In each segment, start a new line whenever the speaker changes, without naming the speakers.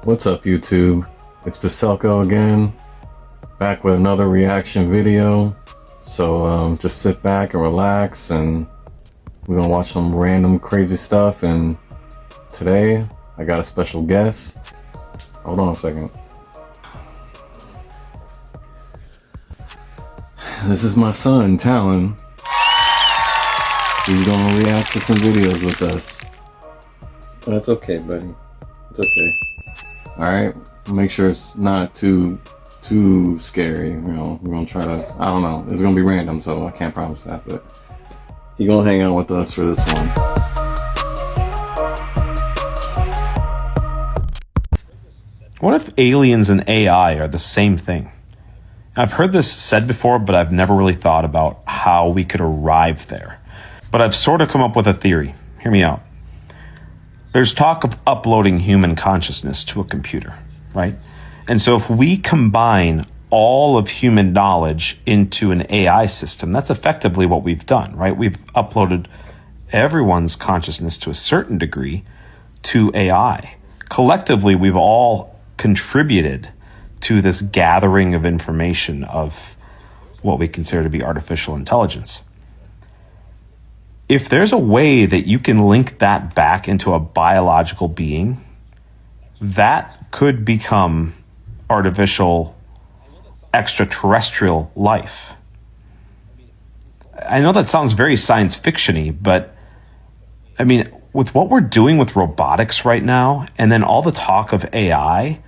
What's up, YouTube? It's Pacelko again, back with another reaction video. So just sit back and relax, and we're gonna watch some random crazy stuff. And today I got a special guest. Hold on a second. This is my son, Talon. He's gonna react to some videos with us. That's okay, buddy. It's okay. Alright, make sure it's not too scary. You know, we're gonna try to, I don't know, it's gonna be random, so I can't promise that, but he's gonna hang out with us for this one.
What if aliens and AI are the same thing? I've heard this said before, but I've never really thought about how we could arrive there. But I've sort of come up with a theory. Hear me out. There's talk of uploading human consciousness to a computer, right? And so if we combine all of human knowledge into an AI system, that's effectively what we've done, right? We've uploaded everyone's consciousness to a certain degree to AI. Collectively, we've all contributed to this gathering of information of what we consider to be artificial intelligence. If there's a way that you can link that back into a biological being, that could become artificial extraterrestrial life. I know that sounds very science fiction-y, but I mean, with what we're doing with robotics right now, and then all the talk of AI,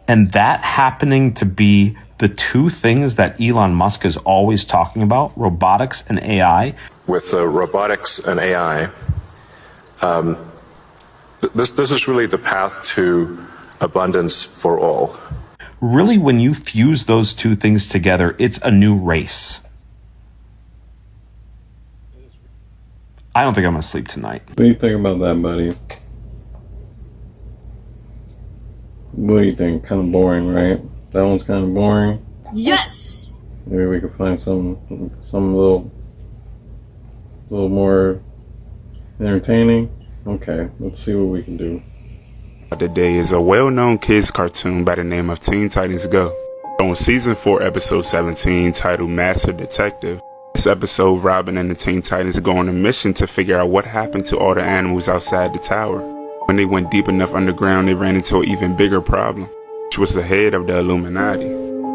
and that happening to be the two things that Elon Musk is always talking about, robotics and AI.
With robotics and AI, this is really the path to abundance for all.
Really, when you fuse those two things together, it's a new race. I don't think I'm going to sleep tonight.
What do you think about that, buddy? What do you think? Kind of boring, right? That one's kind of boring.
Yes!
Maybe we could find some little more entertaining. Okay, let's see what we can do.
Today is a well-known kids cartoon by the name of Teen Titans Go. On season 4, episode 17, titled Master Detective. This episode, Robin and the Teen Titans go on a mission to figure out what happened to all the animals outside the tower. When they went deep enough underground, they ran into an even bigger problem, which was the head of the Illuminati.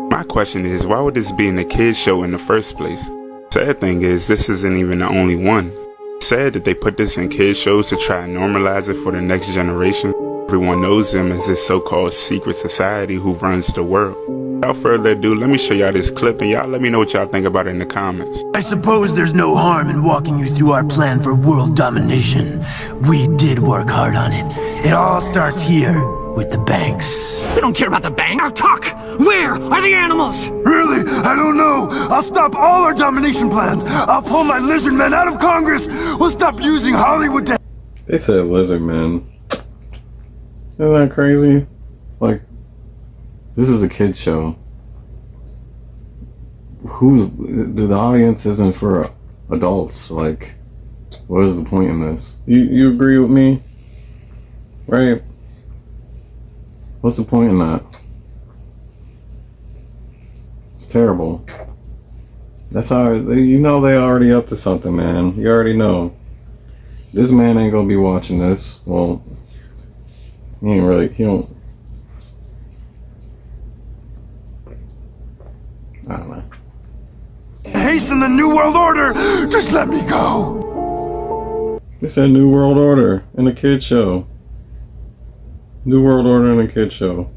My question is, why would this be in a kids show in the first place? Sad thing is, this isn't even the only one. It's sad that they put this in kids shows to try and normalize it for the next generation. Everyone knows them as this so-called secret society who runs the world. Without further ado, let me show y'all this clip, and y'all let me know what y'all think about it in the comments.
I suppose there's no harm in walking you through our plan for world domination. We did work hard on it. It all starts here with the banks.
We don't care about the bank. Now talk! Where are the animals?
Really? I don't know. I'll stop all our domination plans. I'll pull my lizard men out of Congress. We'll stop using Hollywood to...
They said lizard man. Isn't that crazy? Like, this is a kid's show. The audience isn't for adults. Like, what is the point in this? You agree with me? Right? What's the point in that? It's terrible. That's how, you know, they already up to something, man. You already know. This man ain't gonna be watching this. Well, he don't. I don't know.
Hasten the New World Order! Just let me go!
They said New World Order in a kid show. New World Order in a kid show.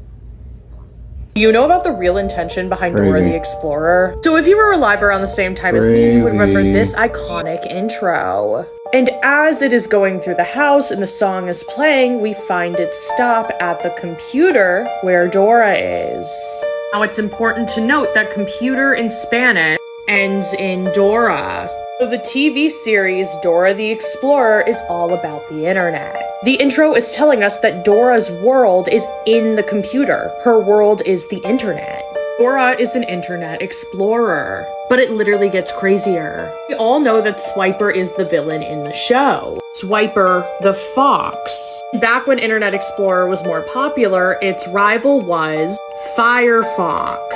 Do you know about the real intention behind
Crazy.
Dora the Explorer? So if you were alive around the same time as me, you would remember this iconic intro. And as it is going through the house and the song is playing, we find it stop at the computer where Dora is. Now it's important to note that computer in Spanish ends in Dora. So the TV series Dora the Explorer is all about the internet. The intro is telling us that Dora's world is in the computer. Her world is the internet. Dora is an internet explorer, but it literally gets crazier. We all know that Swiper is the villain in the show. Swiper the fox. Back when Internet Explorer was more popular, its rival was Firefox.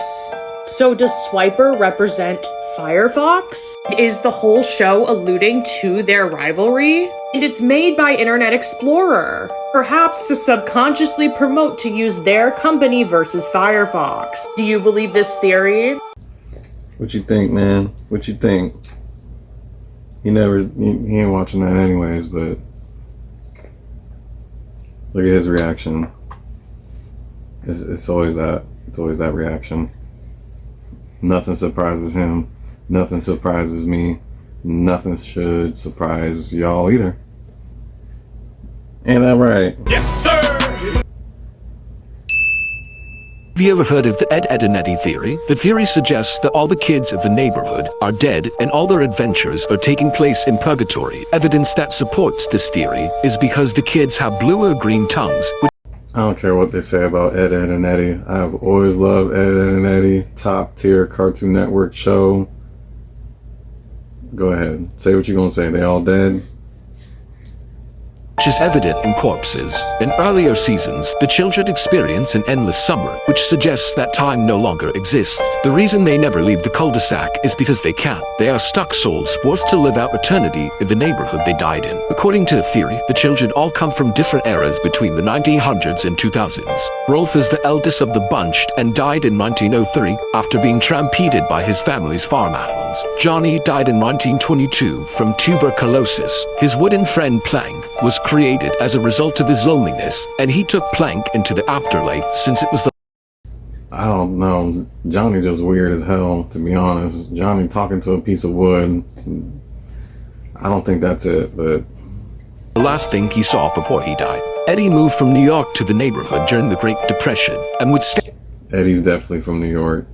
So does Swiper represent Firefox? Is the whole show alluding to their rivalry? And it's made by Internet Explorer, perhaps to subconsciously promote to use their company versus Firefox. Do you believe this theory?
What you think, man? What you think? He ain't watching that anyways, but look at his reaction. It's always that reaction. Nothing surprises him. Nothing surprises me. Nothing should surprise y'all either. Ain't that right?
Yes, sir!
Have you ever heard of the Ed and Eddie theory? The theory suggests that all the kids of the neighborhood are dead and all their adventures are taking place in purgatory. Evidence that supports this theory is because the kids have blue or green tongues, which
I don't care what they say about Ed and Eddie. I've always loved Ed and Eddie. Top tier Cartoon Network show. Go ahead. Say what you're gonna say. They all dead?
is evident in corpses. In earlier seasons, the children experience an endless summer, which suggests that time no longer exists. The reason they never leave the cul-de-sac is because they can't. They are stuck souls forced to live out eternity in the neighborhood they died in. According to the theory, the children all come from different eras between the 1900s and 2000s. Rolf is the eldest of the bunch and died in 1903 after being stampeded by his family's farm animals. Johnny died in 1922 from tuberculosis. His wooden friend Plank was created as a result of his loneliness, and he took Plank into the afterlife since it was the
I don't know. Johnny just weird as hell, to be honest. Johnny talking to a piece of wood. I don't think that's it, but
last thing he saw before he died. Eddie moved from New York to the neighborhood during the Great Depression and would
Eddie's definitely from New York.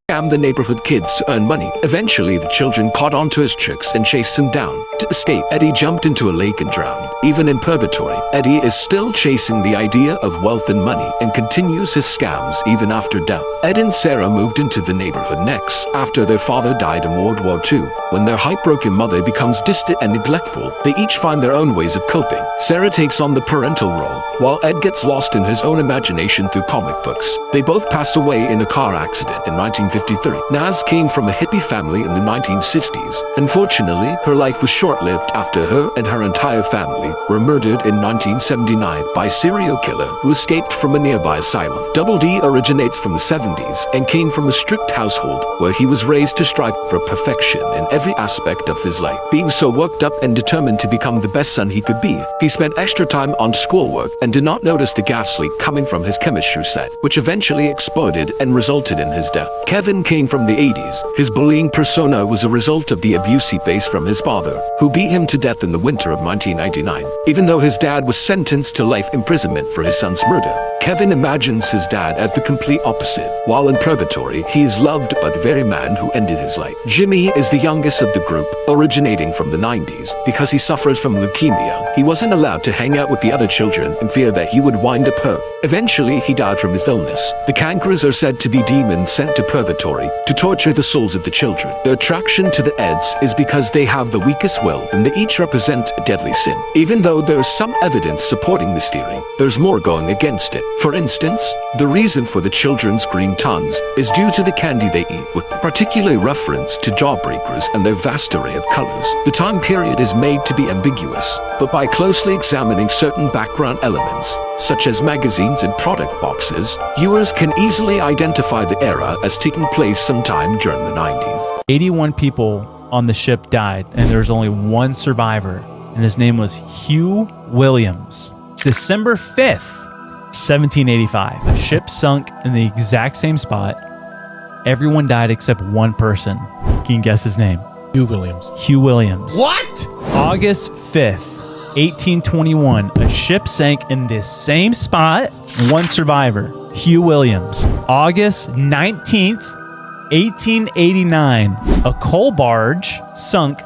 scam the neighborhood kids to earn money. Eventually, the children caught on to his tricks and chased him down. To escape, Eddie jumped into a lake and drowned. Even in purgatory, Eddie is still chasing the idea of wealth and money and continues his scams even after death. Ed and Sarah moved into the neighborhood next after their father died in World War II. When their heartbroken mother becomes distant and neglectful, they each find their own ways of coping. Sarah takes on the parental role, while Ed gets lost in his own imagination through comic books. They both pass away in a car accident in 1953. Naz came from a hippie family in the 1960s. Unfortunately, her life was short-lived after her and her entire family were murdered in 1979 by a serial killer who escaped from a nearby asylum. Double D originates from the 70s and came from a strict household where he was raised to strive for perfection in every aspect of his life. Being so worked up and determined to become the best son he could be, he spent extra time on schoolwork and did not notice the gas leak coming from his chemistry set, which eventually exploded and resulted in his death. Kevin came from the 80s. His bullying persona was a result of the abuse he faced from his father, who beat him to death in the winter of 1999. Even though his dad was sentenced to life imprisonment for his son's murder, Kevin imagines his dad as the complete opposite. While in purgatory, he is loved by the very man who ended his life. Jimmy is the youngest of the group, originating from the 90s. Because he suffers from leukemia, he wasn't allowed to hang out with the other children in fear that he would wind up hurt. Eventually, he died from his illness. The Cankers are said to be demons sent to purgatory to torture the souls of the children. Their attraction to the Eds is because they have the weakest will and they each represent a deadly sin. Even though there is some evidence supporting this theory, there's more going against it. For instance, the reason for the children's green tongues is due to the candy they eat, with particular reference to jawbreakers and their vast array of colors. The time period is made to be ambiguous, but by closely examining certain background elements, such as magazines and product boxes, viewers can easily identify the era as taking place sometime during the 90s.
81 people on the ship died, and there was only one survivor, and his name was Hugh Williams. December 5th, 1785. The ship sunk in the exact same spot. Everyone died except one person. Can you guess his name?
Hugh Williams.
Hugh Williams.
What?
August 5th, 1821. A ship sank in this same spot. One survivor, Hugh Williams. August 19th, 1889. A coal barge sunk,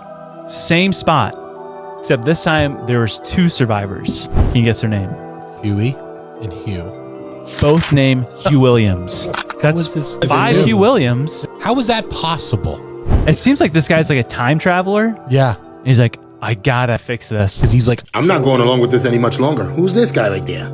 same spot. Except this time there was two survivors. Can you guess their name?
Huey and Hugh.
Both named Hugh Williams.
That's
Five Hugh Williams.
How is that possible?
It seems like this guy's like a time traveler.
Yeah.
He's like, I gotta fix this.
Because he's like,
I'm not going along with this any much longer. Who's this guy right there?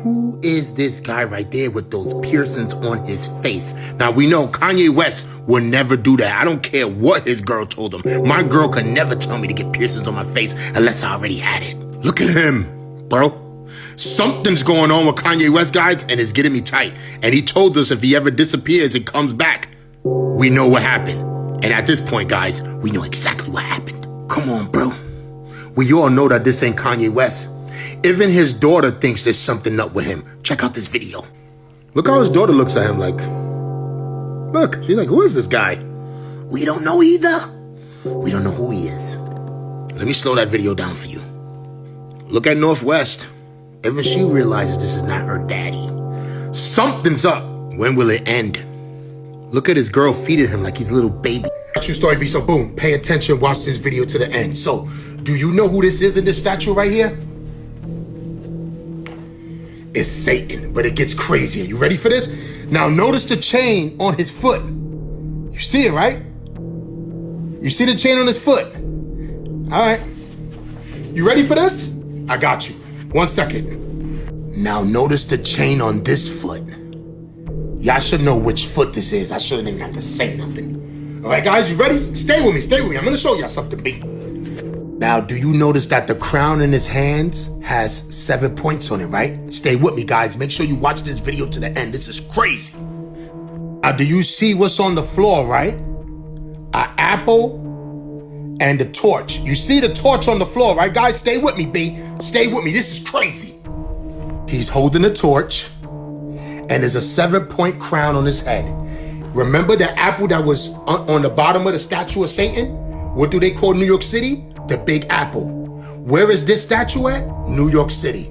Who is this guy right there with those piercings on his face? Now, we know Kanye West will never do that. I don't care what his girl told him. My girl could never tell me to get piercings on my face unless I already had it. Look at him, bro. Something's going on with Kanye West, guys, and it's getting me tight. And he told us if he ever disappears and comes back, we know what happened. And at this point, guys, we know exactly what happened. Come on, bro. We all know that this ain't Kanye West. Even his daughter thinks there's something up with him. Check out this video. Look how his daughter looks at him like, look, she's like, who is this guy? We don't know either. We don't know who he is. Let me slow that video down for you. Look at Northwest. Even she realizes this is not her daddy. Something's up. When will it end? Look at his girl feeding him like he's a little baby. True story, be so boom. Pay attention, watch this video to the end. So, do you know who this is in this statue right here? It's Satan, but it gets crazier. You ready for this? Now notice the chain on his foot. You see it, right? You see the chain on his foot? All right. You ready for this? I got you. 1 second. Now notice the chain on this foot. Y'all should know which foot this is. I shouldn't even have to say nothing. All right, guys, you ready? Stay with me, stay with me. I'm gonna show y'all something, B. Now, do you notice that the crown in his hands has 7 points on it, right? Stay with me, guys. Make sure you watch this video to the end. This is crazy. Now, do you see what's on the floor, right? An apple and a torch. You see the torch on the floor, right, guys? Stay with me, B. Stay with me. This is crazy. He's holding a torch, and there's a 7-point crown on his head. Remember the apple that was on the bottom of the statue of Satan? What do they call New York City? The Big Apple. Where is this statue at? New York City.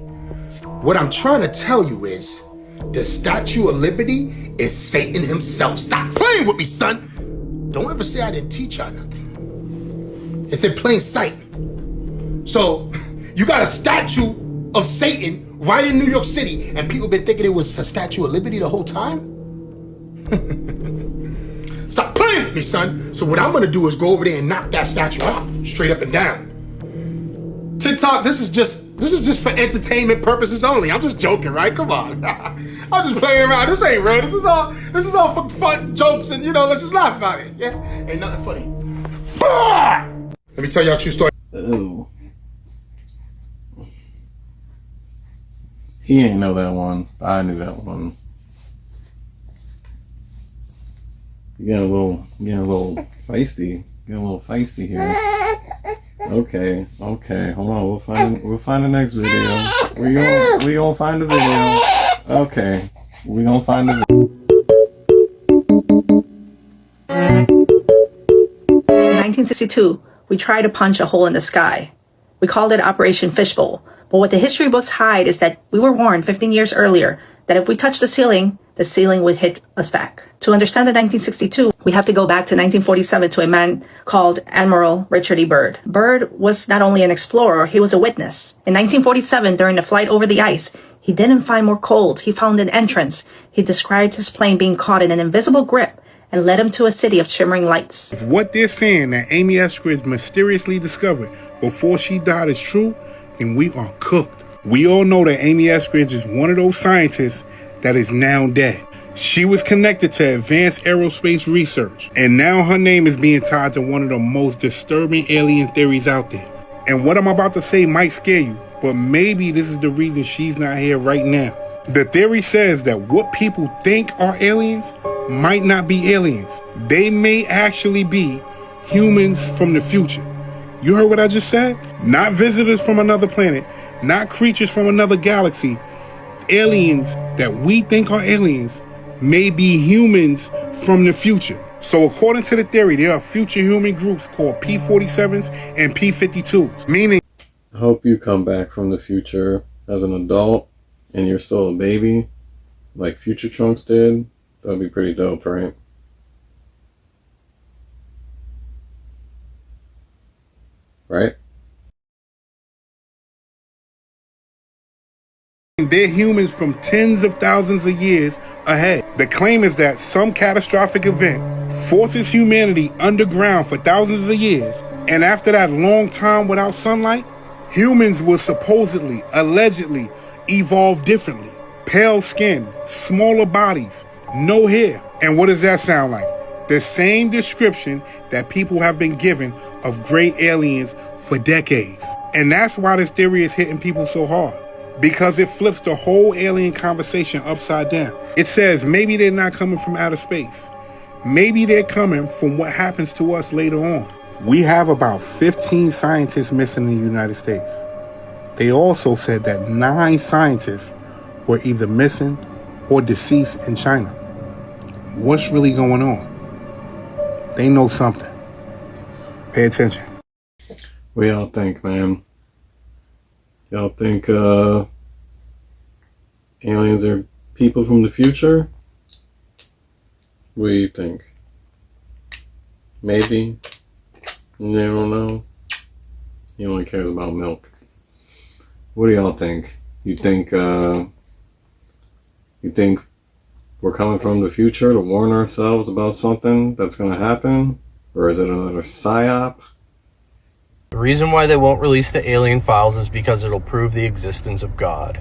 What I'm trying to tell you is, the Statue of Liberty is Satan himself. Stop playing with me, son. Don't ever say I didn't teach y'all nothing. It's in plain sight. So, you got a statue of Satan right in New York City, and people been thinking it was a Statue of Liberty the whole time? Stop playing with me, son. So what I'm gonna do is go over there and knock that statue out, straight up and down. TikTok, this is just for entertainment purposes only. I'm just joking, right? Come on. I'm just playing around. This ain't real. This is all for fun, jokes, and let's just laugh about it. Yeah? Ain't nothing funny. Bah! Let me tell y'all a true story.
Ooh. He ain't know that one. I knew that one. Getting a little feisty. Getting a little feisty here. Okay. Hold on. We'll find the next video. We gonna find the video. Okay. We gonna find the video.
In 1962, we tried to punch a hole in the sky. We called it Operation Fishbowl. But what the history books hide is that we were warned 15 years earlier that if we touched the ceiling would hit us back. To understand the 1962, we have to go back to 1947 to a man called Admiral Richard E. Byrd. Byrd was not only an explorer, he was a witness. In 1947, during the flight over the ice, he didn't find more cold. He found an entrance. He described his plane being caught in an invisible grip and led him to a city of shimmering lights.
If what they're saying that Amy Eskridge mysteriously discovered before she died is true, then we are cooked. We all know that Amy Eskridge is one of those scientists that is now dead. She was connected to advanced aerospace research, and now her name is being tied to one of the most disturbing alien theories out there. And what I'm about to say might scare you, but maybe this is the reason she's not here right now. The theory says that what people think are aliens might not be aliens. They may actually be humans from the future. You heard what I just said? Not visitors from another planet, not creatures from another galaxy. Aliens that we think are aliens may be humans from the future. So according to the theory, there are future human groups called P-47s and P-52s, meaning...
I hope you come back from the future as an adult and you're still a baby, like Future Trunks did. That'd be pretty dope, right? Right?
They're humans from tens of thousands of years ahead. The claim is that some catastrophic event forces humanity underground for thousands of years,
And after that long time without sunlight, humans will supposedly, allegedly evolve differently. Pale skin, smaller bodies, no hair. And what does that sound like? The same description that people have been given of great aliens for decades. And that's why this theory is hitting people so hard. Because it flips the whole alien conversation upside down. It says maybe they're not coming from outer space. Maybe they're coming from what happens to us later on. We have about 15 scientists missing in the United States. They also said that 9 scientists were either missing or deceased in China. What's really going on? They know something. Pay attention.
What y'all think, man? Y'all think aliens are people from the future? What do you think? Maybe? You don't know? He only cares about milk. What do y'all think? You think we're coming from the future to warn ourselves about something that's going to happen? Or is it another psyop?
The reason why they won't release the alien files is because it'll prove the existence of God.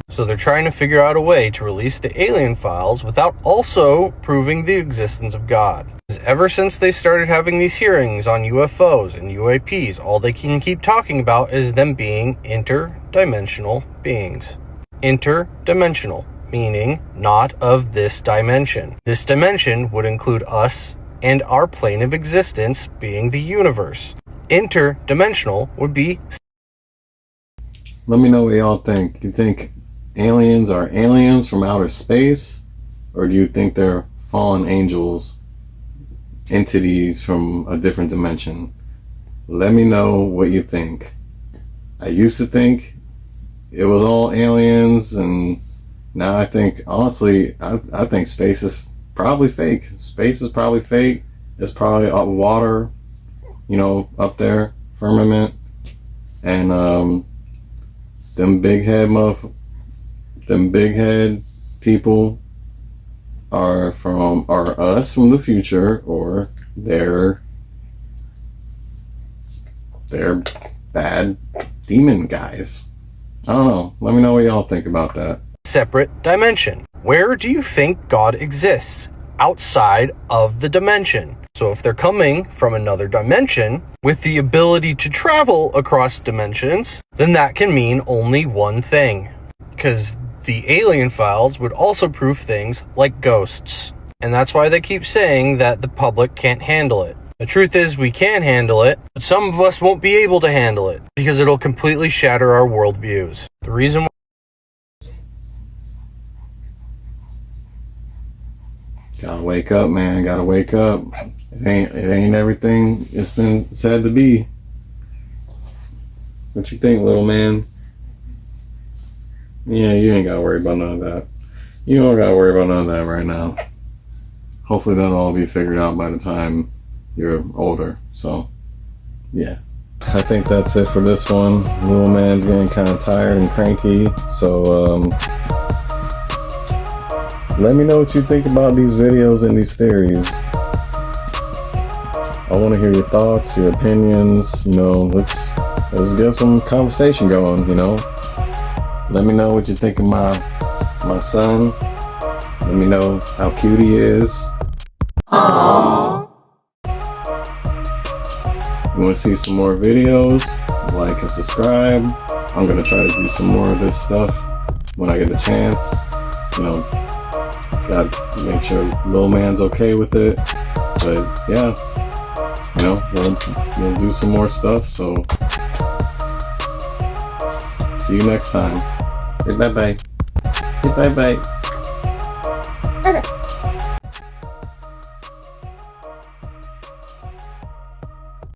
So they're trying to figure out a way to release the alien files without also proving the existence of God. Because ever since they started having these hearings on UFOs and UAPs, all they can keep talking about is them being interdimensional beings. Interdimensional, meaning not of this dimension. This dimension would include us and our plane of existence being the universe. Interdimensional would be...
Let me know what y'all think. You think aliens are aliens from outer space? Or do you think they're fallen angels, entities from a different dimension? Let me know what you think. I used to think it was all aliens, and now I think, honestly, I think space is probably fake. Space is probably fake. It's probably water, you know, up there, firmament, and them big head people are us from the future, or they're bad demon guys. I don't know. Let me know what y'all think about that.
Separate dimension. Where do you think God exists? Outside of the dimension. So if they're coming from another dimension with the ability to travel across dimensions, then that can mean only one thing. Because the alien files would also prove things like ghosts. And that's why they keep saying that the public can't handle it. The truth is we can handle it, but some of us won't be able to handle it because it'll completely shatter our worldviews. The reason why...
Gotta wake up, man. Gotta wake up. It ain't everything it's been said to be. What you think, little man? Yeah, you ain't gotta worry about none of that. You don't gotta worry about none of that right now. Hopefully that'll all be figured out by the time you're older. So, yeah. I think that's it for this one. Little man's getting kind of tired and cranky. So, let me know what you think about these videos and these theories. I want to hear your thoughts, your opinions. You know, let's get some conversation going. You know, let me know what you think of my son. Let me know how cute he is.
Aww.
You want to see some more videos? Like and subscribe. I'm gonna try to do some more of this stuff when I get the chance. You know, gotta make sure little man's okay with it. But yeah, you know, we'll do some more stuff. So see you next time. Say bye bye. Say bye bye.